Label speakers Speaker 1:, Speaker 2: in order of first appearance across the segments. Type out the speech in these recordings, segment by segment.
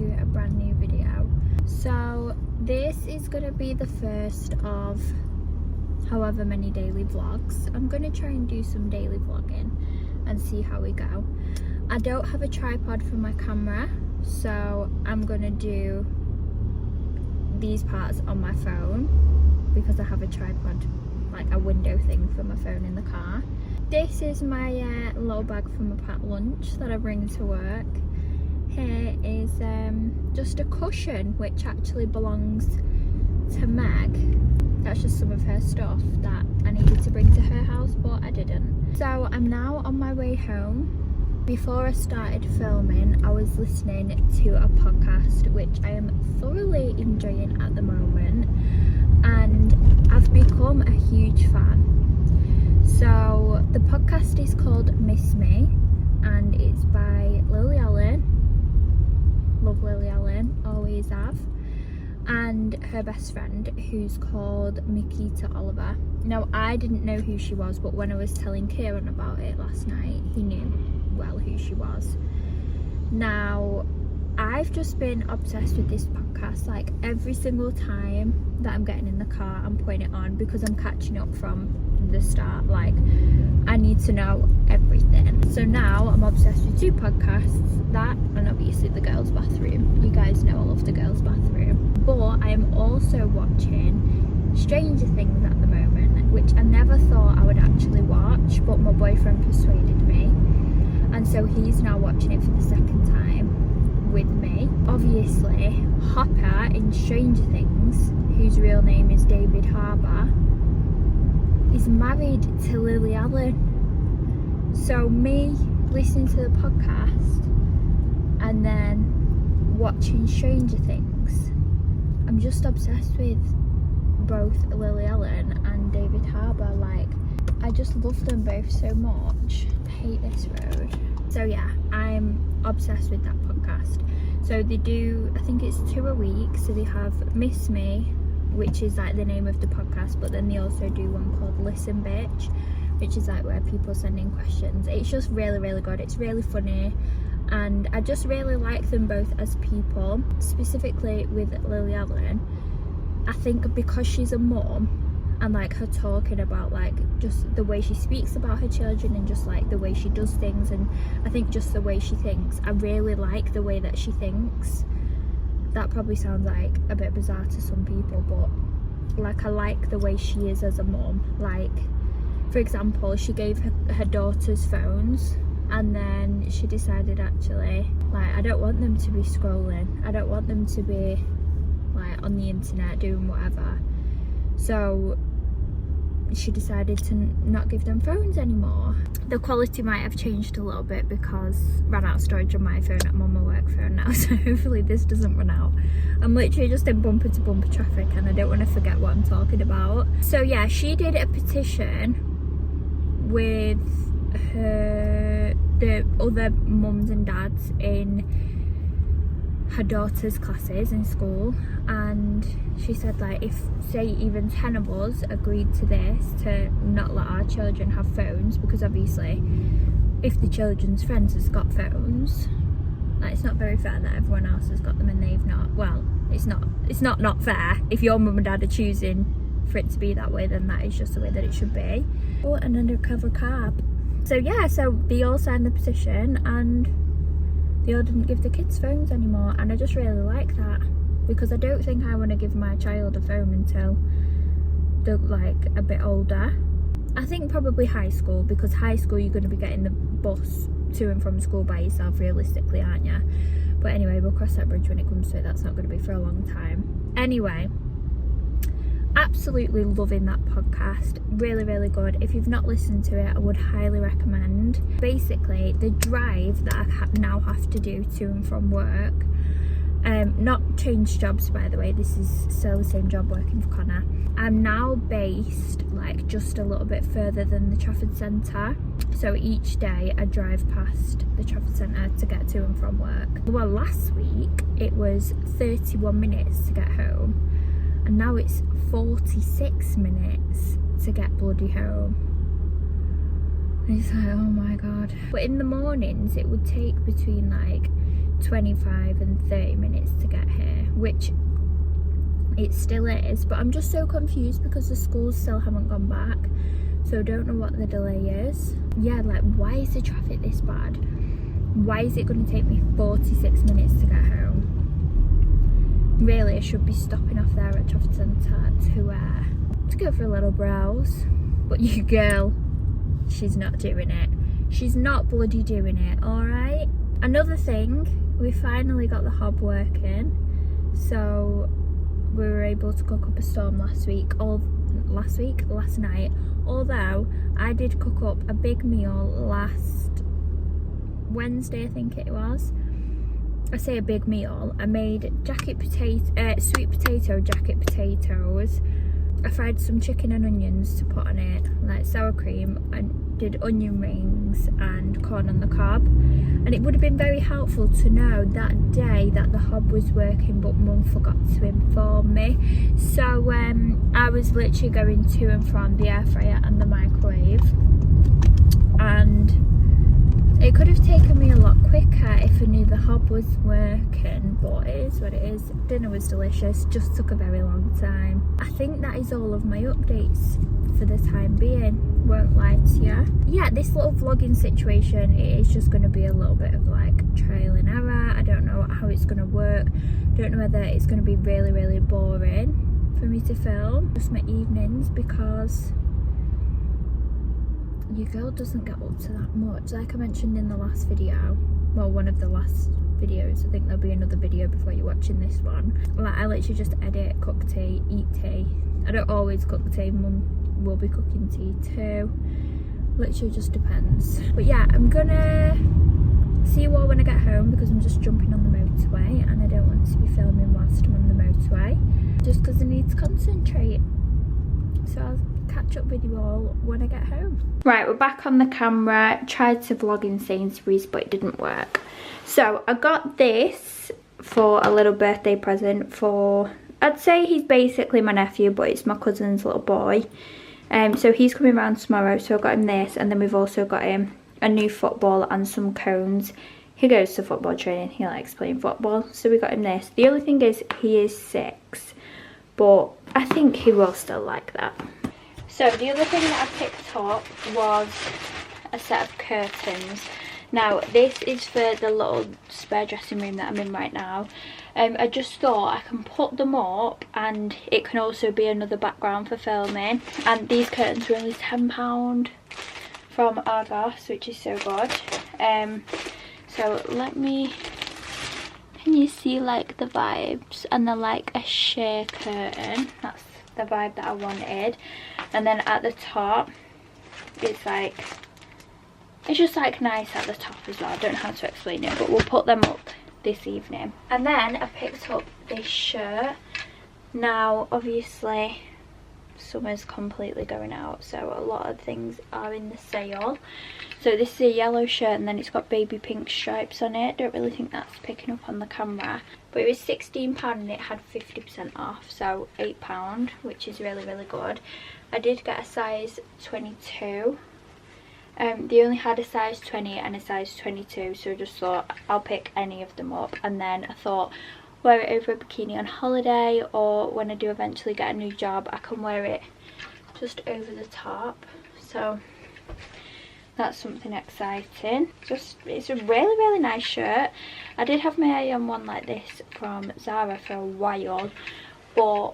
Speaker 1: to a brand new video. So this is going to be the first of however many daily vlogs. I'm going to try and do some daily vlogging and see how we go. I don't have a tripod for my camera, so I'm going to do these parts on my phone because I have a tripod, like a window thing for my phone in the car. This is my little bag for my packed lunch that I bring to work. Here is just a cushion which actually belongs to Meg. That's just some of her stuff that I needed to bring to her house, but I didn't. So I'm now on my way home. Before I started filming, I was listening to a podcast which I am thoroughly enjoying at the moment, and I've become a huge fan. So the podcast is called Miss Me, and it's by Lily Allen. Love Lily Allen, always have. And her best friend, who's called Mikita Oliver. Now, I didn't know who she was, but when I was telling Kieran about it last night, he knew well who she was. Now, I've just been obsessed with this podcast. Like, every single time that I'm getting in the car, I'm putting it on because I'm catching up from the start. Like, I need to know everything. So now I'm obsessed with two podcasts, that and obviously The Girls' Bathroom. You guys know I love The Girls' Bathroom. But I am also watching Stranger Things at the moment, which I never thought I would actually watch, but my boyfriend persuaded me, and so he's now watching it for the second time with me. Obviously, Hopper in Stranger Things, whose real name is David Harbour, is married to Lily Allen. So me listening to the podcast and then watching Stranger Things, I'm just obsessed with both Lily Allen and David Harbour. Like, I just love them both so much. I hate this road. So yeah, I'm obsessed with that podcast. So they do, I think it's 2 a week. So they have Miss Me, which is like the name of the podcast, but then they also do one called Listen Bitch, which is like where people send in questions. It's just really, really good. It's really funny, and I just really like them both as people. Specifically with Lily Allen, I think because she's a mum, and like her talking about like just the way she speaks about her children and just like the way she does things, and I think just the way she thinks, I really like the way that she thinks. That probably sounds like a bit bizarre to some people, but like I like the way she is as a mum. Like, for example, she gave her daughters phones, and then she decided actually, like, I don't want them to be scrolling, I don't want them to be like on the internet doing whatever. So she decided to not give them phones anymore. The quality might have changed a little bit because ran out of storage on my phone. I'm on my work phone now, so hopefully this doesn't run out. I'm literally just in bumper to bumper traffic and I don't want to forget what I'm talking about. So yeah, she did a petition with the other mums and dads in her daughter's classes in school, and she said like if say even 10 of us agreed to this, to not let our children have phones, because obviously if the children's friends has got phones, like, it's not very fair that everyone else has got them and they've not. Well, it's not fair. If your mum and dad are choosing for it to be that way, then that is just the way that it should be. Oh, an undercover cab. So yeah, so they all signed the petition and they all didn't give the kids phones anymore, and I just really like that, because I don't think I want to give my child a phone until they're like a bit older. I think probably high school, because high school you're going to be getting the bus to and from school by yourself realistically, aren't you? But anyway, we'll cross that bridge when it comes to it. That's not going to be for a long time. Anyway, absolutely loving that podcast. Really, really good. If you've not listened to it, I would highly recommend. Basically, the drive that I now have to do to and from work, not change jobs by the way, this is still the same job working for Connor. I'm now based like just a little bit further than the Trafford Centre, so each day I drive past the Trafford Centre to get to and from work. Well, last week it was 31 minutes to get home, and now it's 46 minutes to get bloody home. And it's like, oh my god. But in the mornings it would take between like 25 and 30 minutes to get here, which it still is, but I'm just so confused because the schools still haven't gone back, so I don't know what the delay is. Yeah, like, why is the traffic this bad? Why is it going to take me 46 minutes to get home? Really, I should be stopping off there at Trafford Centre to go for a little browse, but your girl, she's not doing it. She's not bloody doing it, alright? Another thing, we finally got the hob working, so we were able to cook up a storm last night, although I did cook up a big meal last Wednesday, I think it was. I say a big meal. I made sweet potato jacket potatoes. I fried some chicken and onions to put on it, like sour cream, and did onion rings and corn on the cob. And it would have been very helpful to know that day that the hob was working, but Mum forgot to inform me. So I was literally going to and from the air fryer and the microwave, and it could have taken me a lot quicker if I knew the hob was working, but it is what it is. Dinner was delicious, just took a very long time. I think that is all of my updates for the time being, won't lie to you. Yeah, this little vlogging situation, it is just going to be a little bit of like trial and error. I don't know how it's going to work. Don't know whether it's going to be really, really boring for me to film. Just my evenings, because your girl doesn't get up to that much. Like I mentioned in the last video, well, one of the last videos, I think there'll be another video before you're watching this one. Like, I literally just edit, cook tea, eat tea. I don't always cook tea. Mum will be cooking tea too. Literally just depends. But yeah, I'm gonna see you all when I get home, because I'm just jumping on the motorway and I don't want to be filming whilst I'm on the motorway, just because I need to concentrate. So I'll catch up with you all when I get home. Right, we're back on the camera. Tried to vlog in Sainsbury's, but it didn't work. So I got this for a little birthday present for, I'd say he's basically my nephew, but it's my cousin's little boy. So he's coming around tomorrow, so I got him this, and then we've also got him a new football and some cones. He goes to football training, he likes playing football, so we got him this. The only thing is, he is 6, but I think he will still like that. So the other thing that I picked up was a set of curtains. Now this is for the little spare dressing room that I'm in right now. I just thought I can put them up, and it can also be another background for filming. And these curtains were only £10 from Argos, which is so good. So let me, can you see like the vibes? And they're like a sheer curtain. That's the vibe that I wanted. And then at the top, it's like, it's just like nice at the top as well. I don't know how to explain it, but we'll put them up this evening. And then I picked up this shirt. Now obviously summer's completely going out, so a lot of things are in the sale. So this is a yellow shirt, and then it's got baby pink stripes on it. Don't really think that's picking up on the camera, but it was £16 and it had 50% off, so £8, which is really, really good. I did get a size 22. They only had a size 20 and a size 22, so I just thought I'll pick any of them up. And then I thought, wear it over a bikini on holiday, or when I do eventually get a new job, I can wear it just over the top. So that's something exciting. It's a really, really nice shirt. I did have my eye on one like this from Zara for a while, but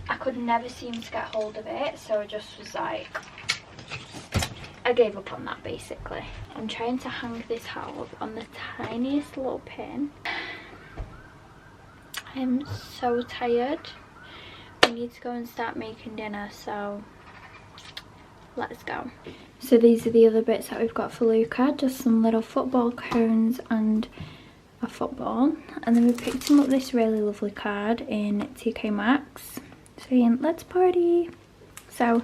Speaker 1: I could never seem to get hold of it, so I just was like, I gave up on that basically. I'm trying to hang this out on the tiniest little pin. I'm so tired. We need to go and start making dinner, so let's go. So these are the other bits that we've got for Luca, just some little football cones and a football. And then we picked him up this really lovely card in TK Maxx saying let's party. So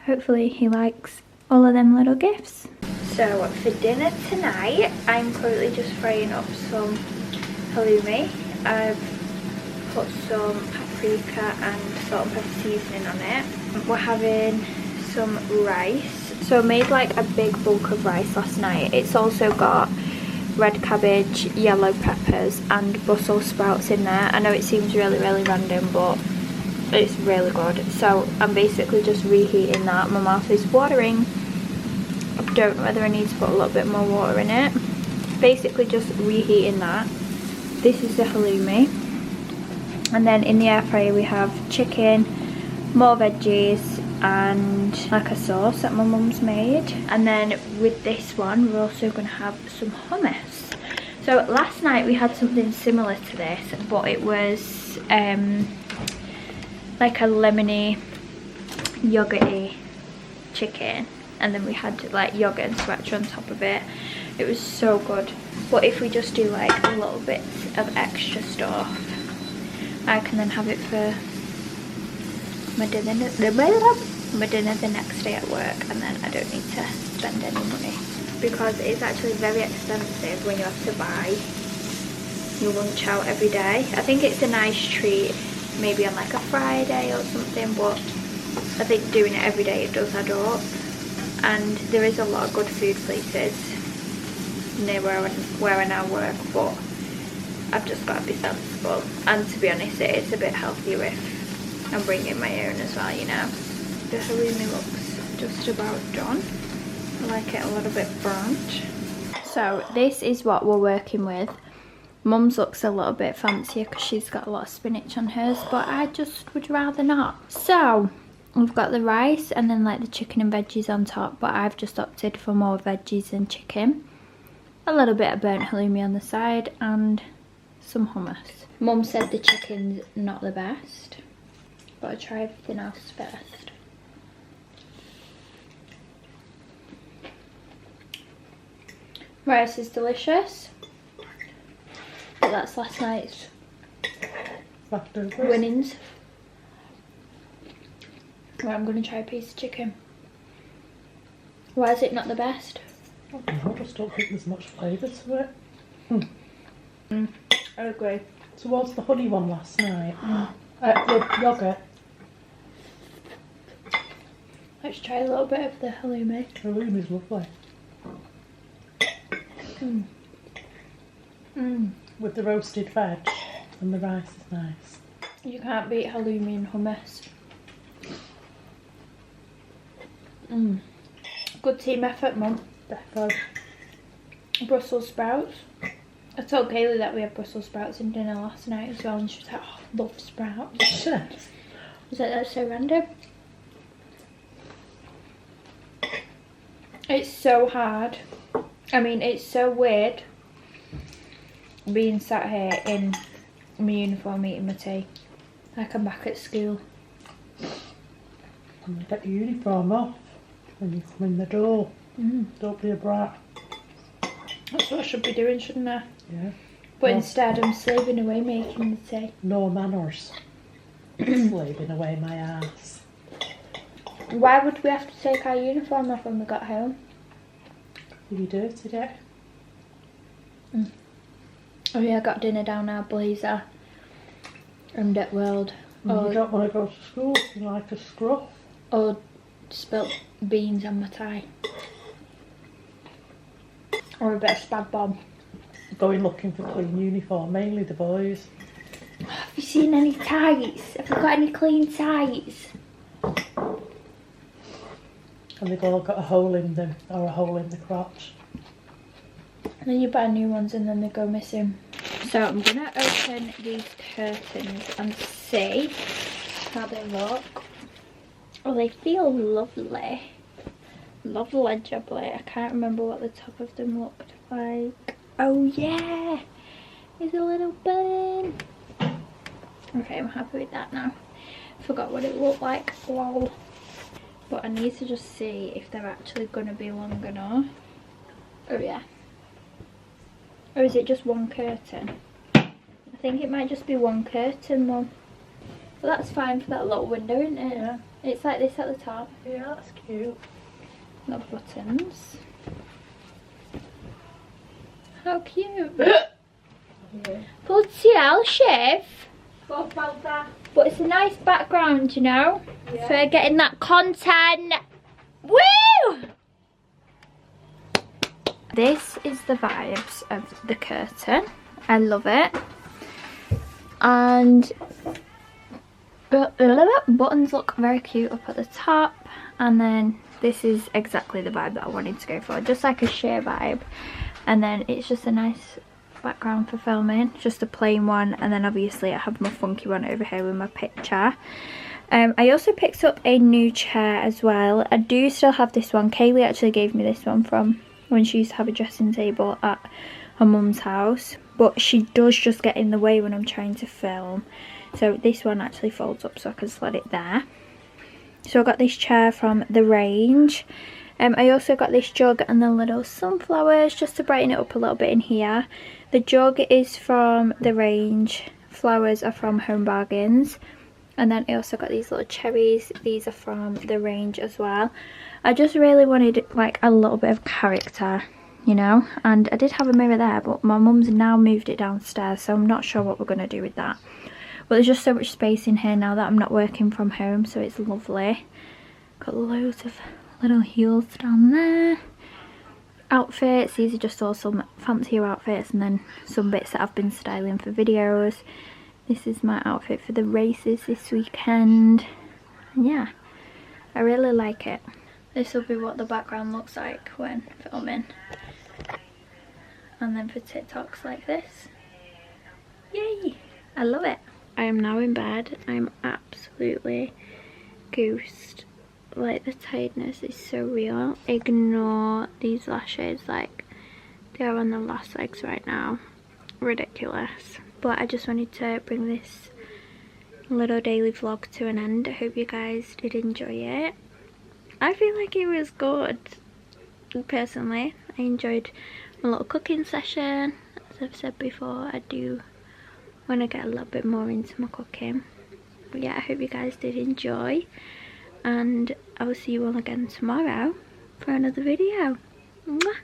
Speaker 1: hopefully he likes all of them little gifts. So for dinner tonight, I'm currently just frying up some halloumi. I've put some paprika and salt and pepper seasoning on it. We're having some rice. So I made like a big bulk of rice last night. It's also got red cabbage, yellow peppers and Brussels sprouts in there. I know it seems really random, but it's really good. So I'm basically just reheating that. My mouth is watering. I don't know whether I need to put a little bit more water in it. Basically just reheating that. This is the halloumi. And then in the air fryer we have chicken, more veggies and like a sauce that my mum's made. And then with this one we're also going to have some hummus. So last night we had something similar to this, but it was like a lemony yogurty chicken, and then we had like yogurt and sriracha on top of it. It was so good. But if we just do like a little bit of extra stuff, I can then have it for my dinner the next day at work, and then I don't need to spend any money, because it's actually very expensive when you have to buy your lunch out every day. I think it's a nice treat maybe on like a Friday or something, but I think doing it every day, it does add up. And there is a lot of good food places near where I now work, but I've just got to be sensible. And to be honest, it is a bit healthier if I'm bringing my own as well, you know. The halloumi looks just about done. I like it a little bit burnt. So this is what we're working with. Mum's looks a little bit fancier because she's got a lot of spinach on hers, but I just would rather not. So we've got the rice and then like the chicken and veggies on top, but I've just opted for more veggies and chicken. A little bit of burnt halloumi on the side and some hummus. Mum said the chicken's not the best, but I'll try everything else first. Rice is delicious, but that's last night's winnings. Right, I'm going to try a piece of chicken. Why is it not the best?
Speaker 2: I don't know, I just don't think there's much flavour to it.
Speaker 1: I agree.
Speaker 2: Towards the honey one last night, the yoghurt.
Speaker 1: Let's try a little bit of the halloumi.
Speaker 2: Halloumi's lovely. With the roasted veg and the rice is nice.
Speaker 1: You can't beat halloumi and hummus. Good team effort, Mum.
Speaker 2: Defo.
Speaker 1: Brussels sprouts. I told Kaylee that we had Brussels sprouts in dinner last night as well, and she was like, oh, I love sprouts.
Speaker 2: Sure.
Speaker 1: I was like, that's so random. It's so hard. I mean, it's so weird being sat here in my uniform eating my tea like I'm back at school.
Speaker 2: And get your uniform off when you come in the door. Don't be a brat.
Speaker 1: That's what I should be doing, shouldn't I?
Speaker 2: Yeah.
Speaker 1: But instead I'm slaving away making the tea.
Speaker 2: No manners. Slaving away my ass.
Speaker 1: Why would we have to take our uniform off when we got home?
Speaker 2: You dirtied it.
Speaker 1: Oh yeah, I got dinner down our blazer and at World.
Speaker 2: You don't want to go to school, you like a scruff.
Speaker 1: Or spilt beans on my tie. Or a bit of spag bomb.
Speaker 2: Going looking for clean uniform, mainly the boys.
Speaker 1: Have you seen any ties? Have you got any clean ties?
Speaker 2: And they've all got a hole in them, or a hole in the crotch.
Speaker 1: And then you buy new ones and then they go missing. So I'm going to open these curtains and see how they look. Oh, they feel lovely. Lovely jubbly. I can't remember what the top of them looked like. Oh yeah! There's a little burn. Okay, I'm happy with that now. Forgot what it looked like. Lol. But I need to just see if they're actually going to be long enough. Oh yeah. Or is it just one curtain? I think it might just be one curtain, Mum. But that's fine for that little window, isn't it?
Speaker 2: Yeah.
Speaker 1: It's like this at the top.
Speaker 2: Yeah, that's cute.
Speaker 1: No buttons. How cute.
Speaker 2: Yeah.
Speaker 1: Bloody hell, chef.
Speaker 2: What about that?
Speaker 1: But it's a nice background, you know,
Speaker 2: Yeah.
Speaker 1: for getting that content. Woo! This is the vibes of the curtain. I love it. And buttons look very cute up at the top, and then this is exactly the vibe that I wanted to go for, just like a sheer vibe. And then it's just a nice background for filming, just a plain one, and then obviously I have my funky one over here with my picture. I also picked up a new chair as well. I do still have this one. Kaylee actually gave me this one from when she used to have a dressing table at her mum's house, but she does just get in the way when I'm trying to film. So this one actually folds up so I can slide it there. So I got this chair from the range. I also got this jug and the little sunflowers just to brighten it up a little bit in here. The jug is from the range, flowers are from Home Bargains. And then I also got these little cherries, these are from the range as well. I just really wanted like a little bit of character, you know, and I did have a mirror there, but my mum's now moved it downstairs, so I'm not sure what we're going to do with that. But there's just so much space in here now that I'm not working from home, so it's lovely. Got loads of little heels down there. Outfits, these are just all some fancier outfits, and then some bits that I've been styling for videos. This is my outfit for the races this weekend. And yeah, I really like it. This will be what the background looks like when filming. And then for TikToks like this. Yay! I love it. I am now in bed. I'm absolutely goosed. Like, the tiredness is so real. Ignore these lashes, like they are on the last legs right now. Ridiculous. But I just wanted to bring this little daily vlog to an end. I hope you guys did enjoy it. I feel like it was good. Personally, I enjoyed my little cooking session. As I've said before, I do want to get a little bit more into my cooking. But yeah, I hope you guys did enjoy, and I will see you all again tomorrow for another video. Mwah!